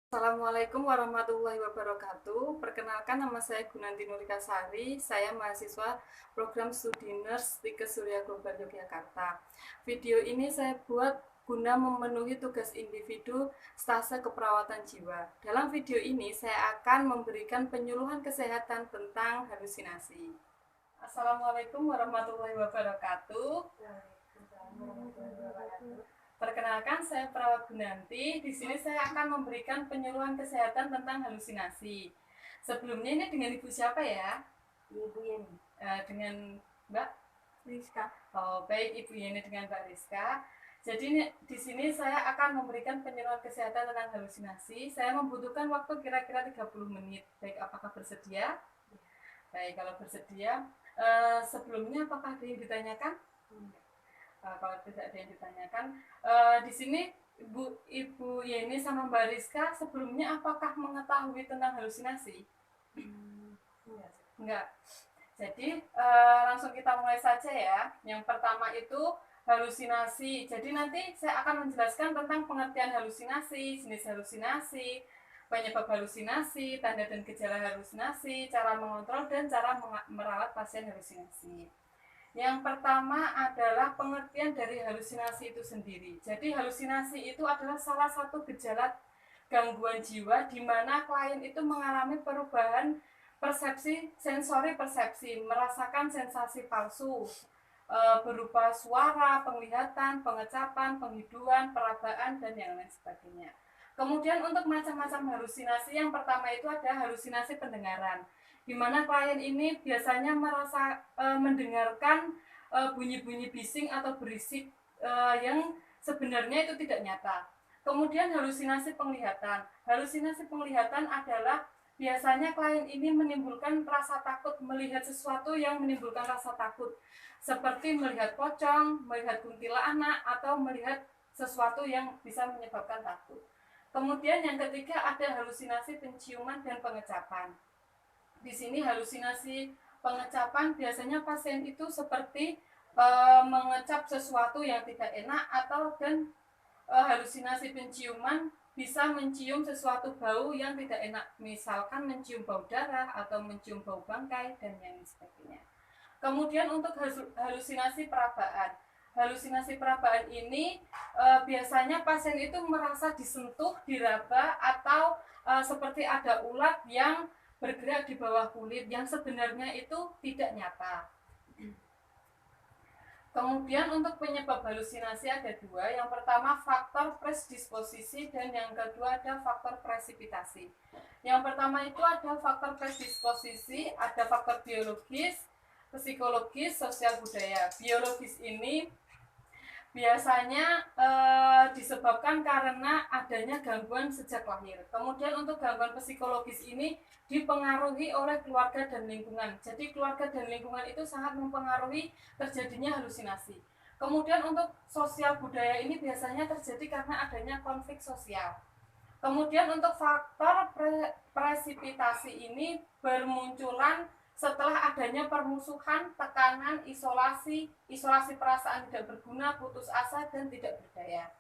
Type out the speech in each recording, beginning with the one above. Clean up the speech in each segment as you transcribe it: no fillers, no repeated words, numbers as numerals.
Assalamualaikum warahmatullahi wabarakatuh. Perkenalkan, nama saya Gunanti Nurikasari. Saya mahasiswa program studi Nurse di Surya Global Yogyakarta. Video ini saya buat guna memenuhi tugas individu stase keperawatan jiwa. Dalam video ini saya akan memberikan penyuluhan kesehatan tentang halusinasi. Assalamualaikum warahmatullahi wabarakatuh. Perkenalkan, saya Perawat Gunanti. Di sini saya akan memberikan penyuluhan kesehatan tentang halusinasi. Sebelumnya ini dengan Ibu siapa ya? Ibu Yeni. Dengan Mbak Rizka. Oh, baik Ibu Yeni dengan Mbak Rizka. Jadi di sini saya akan memberikan penyuluhan kesehatan tentang halusinasi. Saya membutuhkan waktu kira-kira 30 menit. Baik, apakah bersedia? Baik, kalau bersedia. Sebelumnya apakah ada yang ditanyakan? Kalau tidak ada yang ditanyakan, di sini Ibu Yeni sama Mbak Rizka sebelumnya apakah mengetahui tentang halusinasi? Enggak. Jadi langsung kita mulai saja ya. Yang pertama itu halusinasi. Jadi nanti saya akan menjelaskan tentang pengertian halusinasi, jenis halusinasi, penyebab halusinasi, tanda dan gejala halusinasi, cara mengontrol dan cara merawat pasien halusinasi. Yang pertama adalah pengertian dari halusinasi itu sendiri. Jadi halusinasi itu adalah salah satu gejala gangguan jiwa di mana klien itu mengalami perubahan persepsi, sensori persepsi, merasakan sensasi palsu berupa suara, penglihatan, pengecapan, penghiduan, perabaan, dan yang lain sebagainya. Kemudian untuk macam-macam halusinasi, yang pertama itu ada halusinasi pendengaran, di mana klien ini biasanya merasa mendengarkan bunyi-bunyi bising atau berisik yang sebenarnya itu tidak nyata. Kemudian halusinasi penglihatan. Halusinasi penglihatan adalah biasanya klien ini menimbulkan rasa takut melihat sesuatu yang menimbulkan rasa takut, seperti melihat pocong, melihat kuntilanak, atau melihat sesuatu yang bisa menyebabkan takut. Kemudian yang ketiga ada halusinasi penciuman dan pengecapan. Di sini halusinasi pengecapan biasanya pasien itu seperti mengecap sesuatu yang tidak enak, atau dan halusinasi penciuman bisa mencium sesuatu bau yang tidak enak, misalkan mencium bau darah atau mencium bau bangkai dan yang sebagainya. Kemudian untuk halusinasi perabaan. Halusinasi perabaan ini biasanya pasien itu merasa disentuh, diraba, atau seperti ada ulat yang bergerak di bawah kulit yang sebenarnya itu tidak nyata. Kemudian untuk penyebab halusinasi ada dua. Yang pertama faktor predisposisi dan yang kedua ada faktor presipitasi. Yang pertama itu ada faktor predisposisi, ada faktor biologis, psikologis, sosial, budaya. Biologis ini biasanya disebabkan karena adanya gangguan sejak lahir. Kemudian untuk gangguan psikologis ini dipengaruhi oleh keluarga dan lingkungan. Jadi keluarga dan lingkungan itu sangat mempengaruhi terjadinya halusinasi. Kemudian untuk sosial budaya ini biasanya terjadi karena adanya konflik sosial. Kemudian untuk faktor presipitasi ini bermunculan setelah adanya permusuhan, tekanan, isolasi perasaan tidak berguna, putus asa, dan tidak berdaya.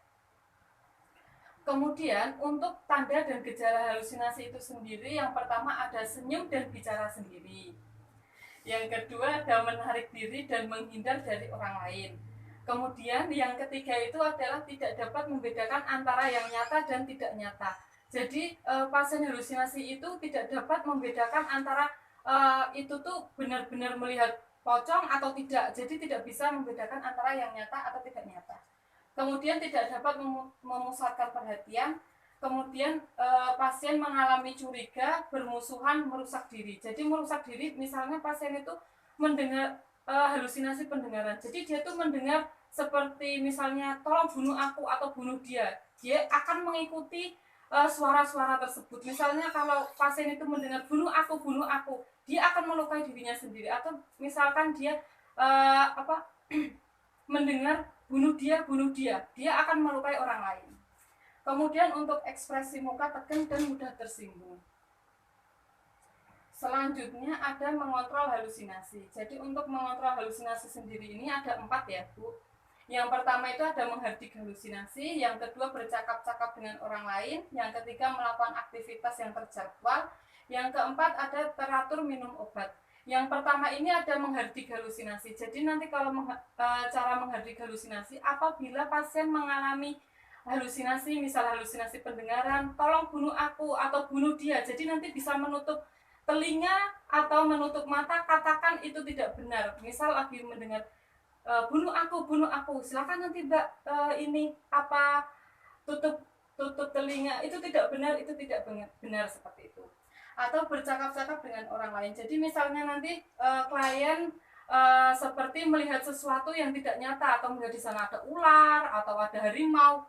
Kemudian untuk tanda dan gejala halusinasi itu sendiri, yang pertama ada senyum dan bicara sendiri. Yang kedua ada menarik diri dan menghindar dari orang lain. Kemudian yang ketiga itu adalah tidak dapat membedakan antara yang nyata dan tidak nyata. Jadi pasien halusinasi itu tidak dapat membedakan antara itu tuh benar-benar melihat pocong atau tidak. Jadi tidak bisa membedakan antara yang nyata atau tidak nyata. Kemudian tidak dapat memusatkan perhatian. Kemudian pasien mengalami curiga, bermusuhan, merusak diri. Jadi merusak diri, misalnya pasien itu mendengar halusinasi pendengaran. Jadi dia tuh mendengar seperti misalnya tolong bunuh aku atau bunuh dia. Dia akan mengikuti suara-suara tersebut. Misalnya kalau pasien itu mendengar bunuh aku, dia akan melukai dirinya sendiri. Atau misalkan dia mendengar bunuh dia, dia akan melukai orang lain. Kemudian untuk ekspresi muka tegang dan mudah tersinggung. Selanjutnya ada mengontrol halusinasi. Jadi untuk mengontrol halusinasi sendiri ini ada 4 ya Bu. Yang pertama itu ada menghardik halusinasi, yang kedua bercakap-cakap dengan orang lain, yang ketiga melakukan aktivitas yang terjadwal, yang keempat ada teratur minum obat. Yang pertama ini ada menghardik halusinasi. Jadi nanti kalau cara menghardik halusinasi, apabila pasien mengalami halusinasi, misal halusinasi pendengaran, tolong bunuh aku atau bunuh dia. Jadi nanti bisa menutup telinga atau menutup mata, katakan itu tidak benar. Misal lagi mendengar bunuh aku, silakan nanti mbak ini apa tutup tutup telinga, itu tidak benar, itu tidak benar seperti itu. Atau bercakap-cakap dengan orang lain. Jadi misalnya nanti klien seperti melihat sesuatu yang tidak nyata, atau melihat di sana ada ular atau ada harimau,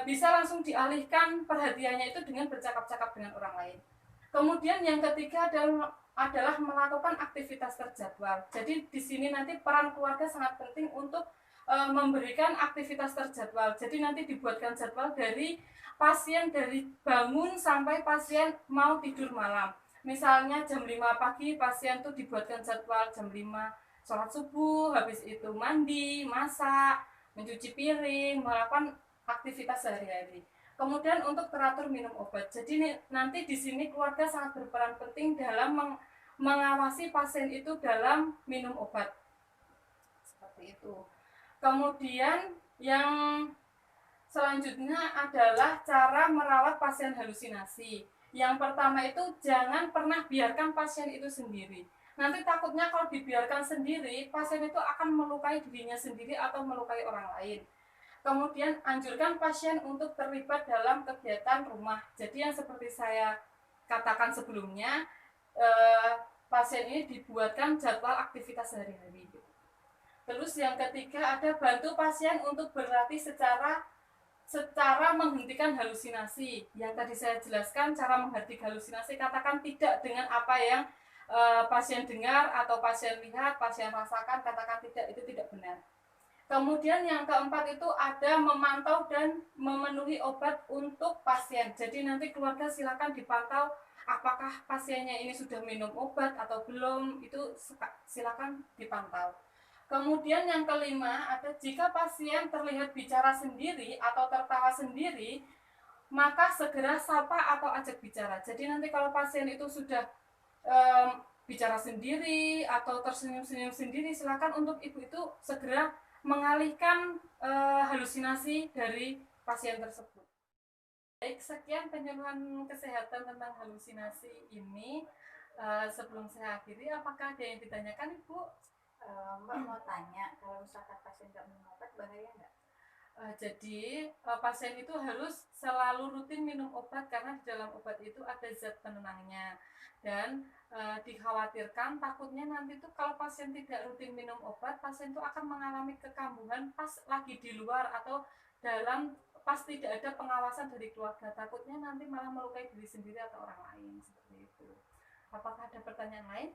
bisa langsung dialihkan perhatiannya itu dengan bercakap-cakap dengan orang lain. Kemudian yang ketiga adalah melakukan aktivitas terjadwal. Jadi di sini nanti peran keluarga sangat penting untuk memberikan aktivitas terjadwal. Jadi nanti dibuatkan jadwal dari pasien dari bangun sampai pasien mau tidur malam. Misalnya jam 5 pagi pasien tuh dibuatkan jadwal jam 5 sholat subuh, habis itu mandi, masak, mencuci piring, melakukan aktivitas sehari-hari. Kemudian untuk teratur minum obat. Jadi nanti di sini keluarga sangat berperan penting dalam mengawasi pasien itu dalam minum obat. Seperti itu. Kemudian yang selanjutnya adalah cara merawat pasien halusinasi. Yang pertama itu jangan pernah biarkan pasien itu sendiri. Nanti takutnya kalau dibiarkan sendiri, pasien itu akan melukai dirinya sendiri atau melukai orang lain. Kemudian anjurkan pasien untuk terlibat dalam kegiatan rumah. Jadi yang seperti saya katakan sebelumnya, pasien ini dibuatkan jadwal aktivitas sehari-hari. Terus yang ketiga ada bantu pasien untuk berlatih secara menghentikan halusinasi. Yang tadi saya jelaskan cara menghardik halusinasi, katakan tidak dengan apa yang pasien dengar atau pasien lihat, pasien rasakan, katakan tidak, itu tidak benar. Kemudian yang keempat itu ada memantau dan memenuhi obat untuk pasien. Jadi nanti keluarga silakan dipantau apakah pasiennya ini sudah minum obat atau belum, itu silakan dipantau. Kemudian yang kelima ada jika pasien terlihat bicara sendiri atau tertawa sendiri, maka segera sapa atau ajak bicara. Jadi nanti kalau pasien itu sudah bicara sendiri atau tersenyum-senyum sendiri, silakan untuk ibu itu segera mengalihkan halusinasi dari pasien tersebut. Baik, sekian penyuluhan kesehatan tentang halusinasi ini. Sebelum saya akhiri, apakah ada yang ditanyakan Ibu? Mbak mau tanya, kalau misalkan pasien nggak minum obat bahaya nggak? Jadi pasien itu harus selalu rutin minum obat karena di dalam obat itu ada zat penenangnya. Dan dikhawatirkan takutnya nanti tuh kalau pasien tidak rutin minum obat, pasien itu akan mengalami kekambuhan pas lagi di luar atau pas tidak ada pengawasan dari keluarga. Takutnya nanti malah melukai diri sendiri atau orang lain, seperti itu. Apakah ada pertanyaan lain?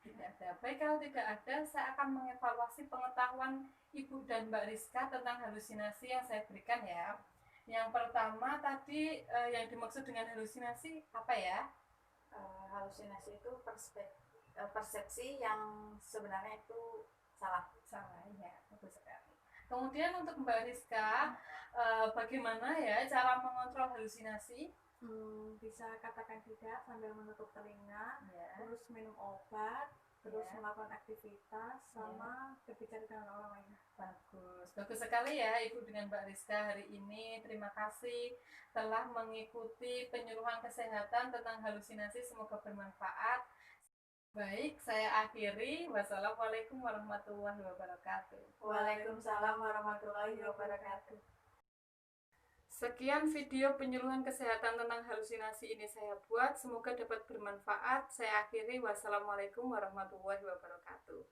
Tidak ada. Baik, kalau tidak ada, saya akan mengevaluasi pengetahuan Ibu dan Mbak Rizka tentang halusinasi yang saya berikan ya. Yang pertama tadi yang dimaksud dengan halusinasi apa ya? Halusinasi itu persepsi yang sebenarnya itu salah ya, betul sekali. Kemudian untuk Mbak Rizka, bagaimana ya cara mengontrol halusinasi? Bisa katakan tidak sambil menutup telinga, ya. Terus minum obat, terus ya. melakukan aktivitas, sama berbicara dengan orang lain. Bagus sekali ya Ibu dengan Mbak Rizka hari ini. Terima kasih telah mengikuti penyuluhan kesehatan tentang halusinasi, semoga bermanfaat. Baik, saya akhiri. Wassalamualaikum warahmatullahi wabarakatuh. Waalaikumsalam warahmatullahi wabarakatuh. Sekian video penyuluhan kesehatan tentang halusinasi ini saya buat. Semoga dapat bermanfaat. Saya akhiri. Wassalamualaikum warahmatullahi wabarakatuh.